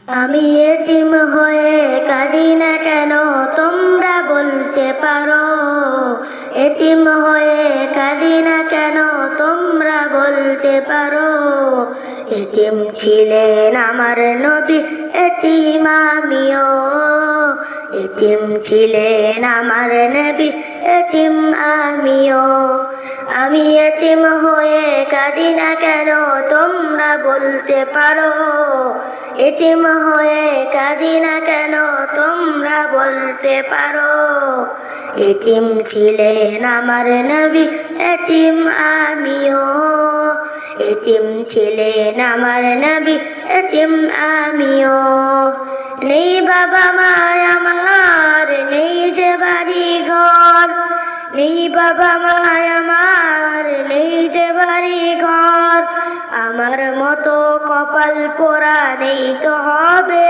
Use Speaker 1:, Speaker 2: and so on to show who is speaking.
Speaker 1: আমি এতিম হয়ে কাঁদি না কেন তোমরা বলতে পারো, এতিম হয়ে কাঁদি না কেন তোমরা বলতে পারো। এতিম ছিলেন আমার নবী, এতিম আমিও, এতিম ছিলেন আমার নবী, এতিম আমিও। আমি এতিম হয়ে কাঁদি না কেন তোমরা বলতে পারো, এতিম হয়ে কাঁদি না কেন তোমরা বলতে পারো। এতিম ছিলেন আমার নবী, এতিম আমিও, এতিম ছিলেন আমার নবী, এতিম আমিও। নেই বাবা মায় আমার, নেই যে বাড়ি ঘর, নেই বাবা মায় আমার, নেই যে বাড়ি ঘর। আমার মতো কপাল পোড়া নেই তো হবে